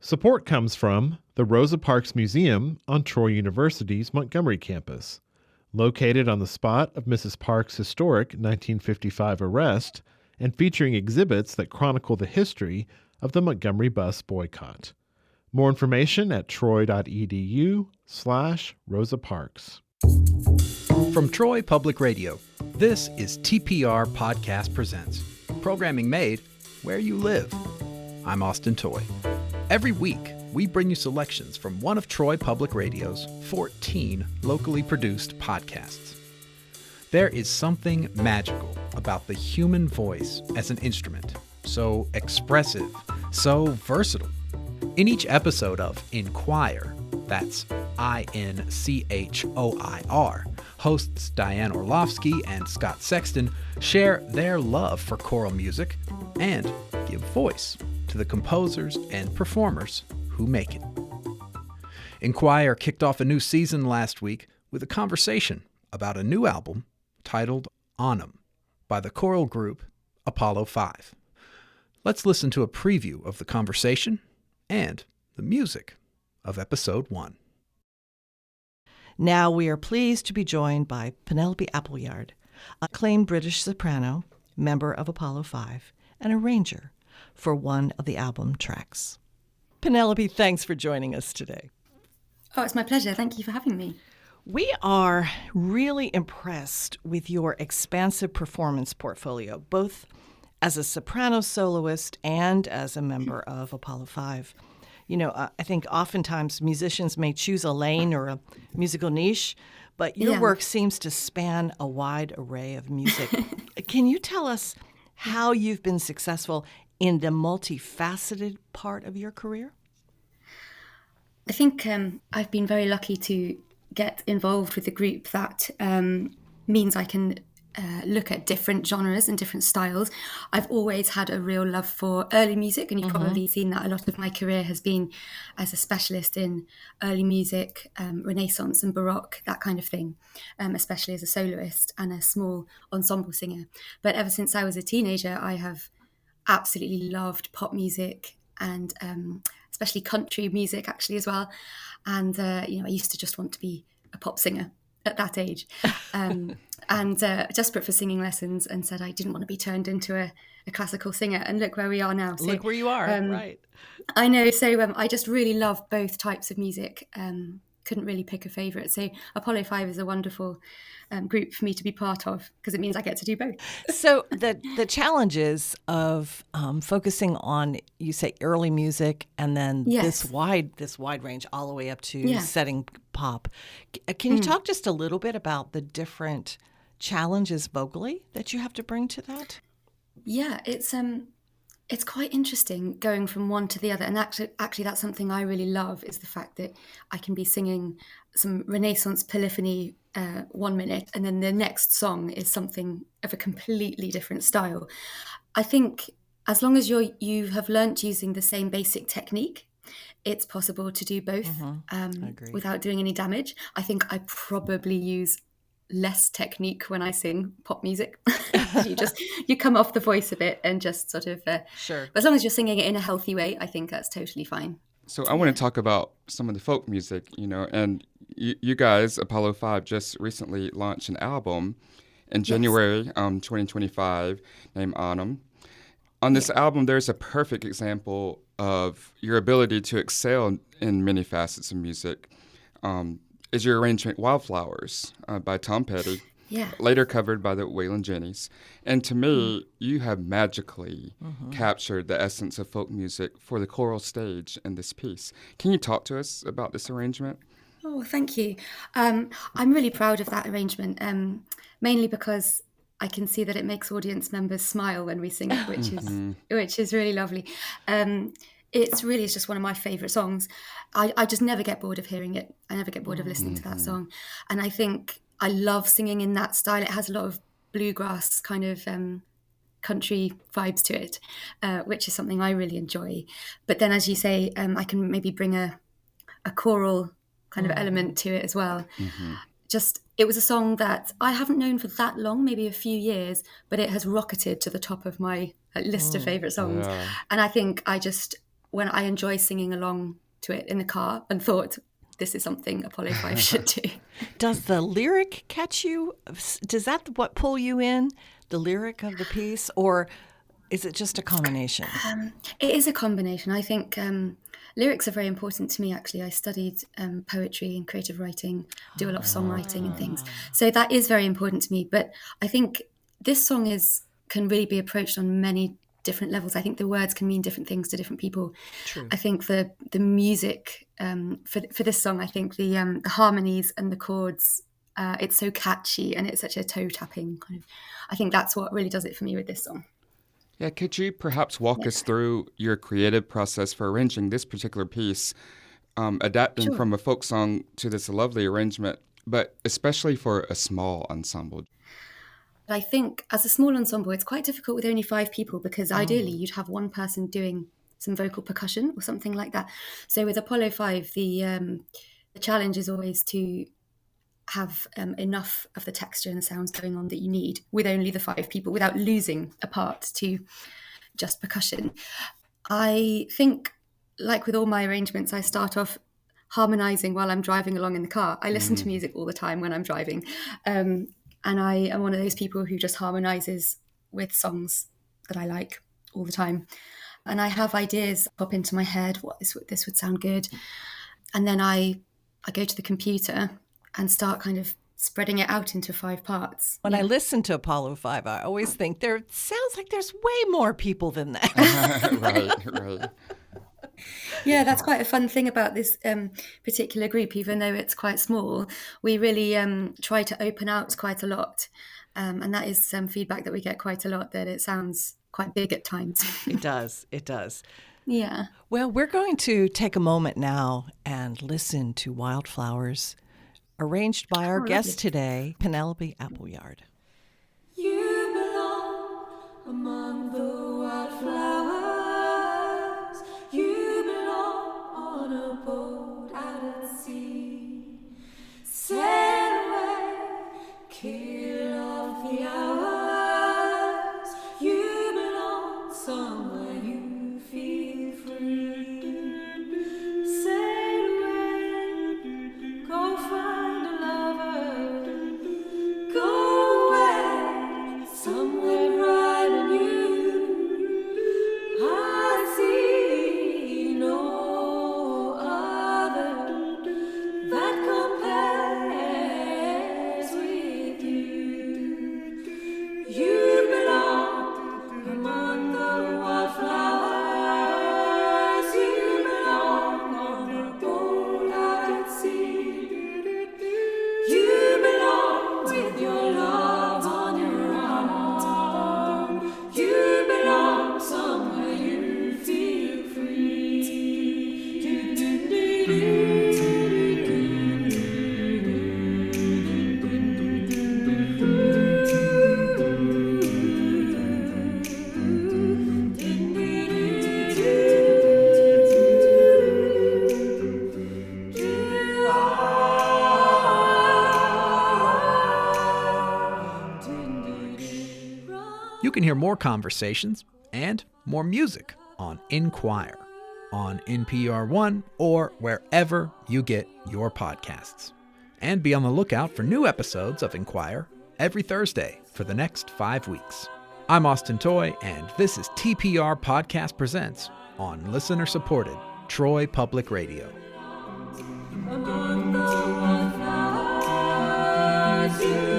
Support comes from the Rosa Parks Museum on Troy University's Montgomery campus. Located on the spot of Mrs. Parks' historic 1955 arrest and featuring exhibits that chronicle the history of the Montgomery bus boycott. More information at troy.edu/Rosa Parks. From Troy Public Radio, this is TPR Podcast Presents, programming made where you live. I'm Austin Toy. Every week, we bring you selections from one of Troy Public Radio's 14 locally produced podcasts. There is something magical about the human voice as an instrument, so expressive, so versatile. In each episode of InChoir, that's InChoir, hosts Diane Orlofsky and Scott Sexton share their love for choral music and give voice to the composers and performers who make it. InChoir kicked off a new season last week with a conversation about a new album titled Anam by the choral group Apollo 5. Let's listen to a preview of the conversation and the music of episode 1. Now we are pleased to be joined by Penelope Appleyard, acclaimed British soprano, member of Apollo 5, and arranger for one of the album tracks. Penelope, thanks for joining us today. Oh, it's my pleasure. Thank you for having me. We are really impressed with your expansive performance portfolio, both as a soprano soloist and as a member of Apollo 5. You know, I think oftentimes musicians may choose a lane or a musical niche, but your work seems to span a wide array of music. Can you tell us how you've been successful in the multifaceted part of your career? I think I've been very lucky to get involved with a group that means I can look at different genres and different styles. I've always had a real love for early music, and you've probably seen that a lot of my career has been as a specialist in early music, Renaissance and Baroque, that kind of thing, especially as a soloist and a small ensemble singer. But ever since I was a teenager, I have absolutely loved pop music and especially country music actually as well. And, I used to just want to be a pop singer at that age. And desperate for singing lessons, and said I didn't want to be turned into a classical singer. And look where we are now. So, look where you are, right. I know. So I just really love both types of music. Couldn't really pick a favourite. So Apollo 5 is a wonderful group for me to be part of, because it means I get to do both. So the challenges of focusing on, you say, early music, and then this wide range all the way up to setting pop. Can you talk just a little bit about the different challenges vocally that you have to bring to that? Yeah, it's quite interesting going from one to the other. And actually that's something I really love, is the fact that I can be singing some Renaissance polyphony 1 minute, and then the next song is something of a completely different style. I think as long as you have learnt using the same basic technique, it's possible to do both without doing any damage. I think I probably use less technique when I sing pop music. you come off the voice a bit and just sort of sure. But as long as you're singing it in a healthy way, I think that's totally fine. So I want to talk about some of the folk music, and you guys, Apollo 5, just recently launched an album in January 2025 named Anam. On this album, there's a perfect example of your ability to excel in many facets of music. Is your arrangement Wildflowers by Tom Petty, later covered by the Waylon Jennings. And to me, you have magically captured the essence of folk music for the choral stage in this piece. Can you talk to us about this arrangement? Oh, thank you. I'm really proud of that arrangement, mainly because I can see that it makes audience members smile when we sing it, which is really lovely. It's just one of my favourite songs. I just never get bored of hearing it. I never get bored of listening to that song. And I think I love singing in that style. It has a lot of bluegrass kind of country vibes to it, which is something I really enjoy. But then, as you say, I can maybe bring a choral kind of element to it as well. It was a song that I haven't known for that long, maybe a few years, but it has rocketed to the top of my list of favourite songs. And I think when I enjoy singing along to it in the car, and thought, this is something Apollo 5 should do. Does the lyric catch you? Does that what pull you in, the lyric of the piece, or is it just a combination? It is a combination. I think lyrics are very important to me, actually. I studied poetry and creative writing, do a lot of songwriting and things. So that is very important to me. But I think this song can really be approached on many different levels. I think the words can mean different things to different people. True. I think the music for this song, I think the harmonies and the chords, it's so catchy and it's such a toe-tapping kind of... I think that's what really does it for me with this song. Yeah, could you perhaps walk us through your creative process for arranging this particular piece, adapting from a folk song to this lovely arrangement, but especially for a small ensemble? I think as a small ensemble, it's quite difficult with only 5 people, because ideally you'd have one person doing some vocal percussion or something like that. So with Apollo 5, the challenge is always to have enough of the texture and the sounds going on that you need with only the 5 people, without losing a part to just percussion. I think, like with all my arrangements, I start off harmonizing while I'm driving along in the car. I listen to music all the time when I'm driving. And I am one of those people who just harmonizes with songs that I like all the time. And I have ideas pop into my head, what this would sound good. And then I go to the computer and start kind of spreading it out into 5 parts. When I listen to Apollo 5, I always think sounds like there's way more people than that. Right. Yeah, that's quite a fun thing about this particular group. Even though it's quite small, we really try to open out quite a lot. And that is some feedback that we get quite a lot, that it sounds quite big at times. It does. Yeah. Well, we're going to take a moment now and listen to Wildflowers, arranged by our guest today, Penelope Appleyard. You belong among the wildflowers. You belong on a boat out at sea. Sail away, kill off the hours. You belong somewhere you feel free. Sail away, go find a lover. Go away, somewhere bright and new. I see no other that compares with you. You belong among the wildflowers. You belong on the boat out at sea. You belong with your love on your arm. You belong somewhere you feel free. You can hear more conversations and more music on InChoir, on NPR One, or wherever you get your podcasts. And be on the lookout for new episodes of InChoir every Thursday for the next 5 weeks. I'm Austin Toy, and this is TPR Podcast Presents on listener-supported Troy Public Radio. Among the wildflowers, you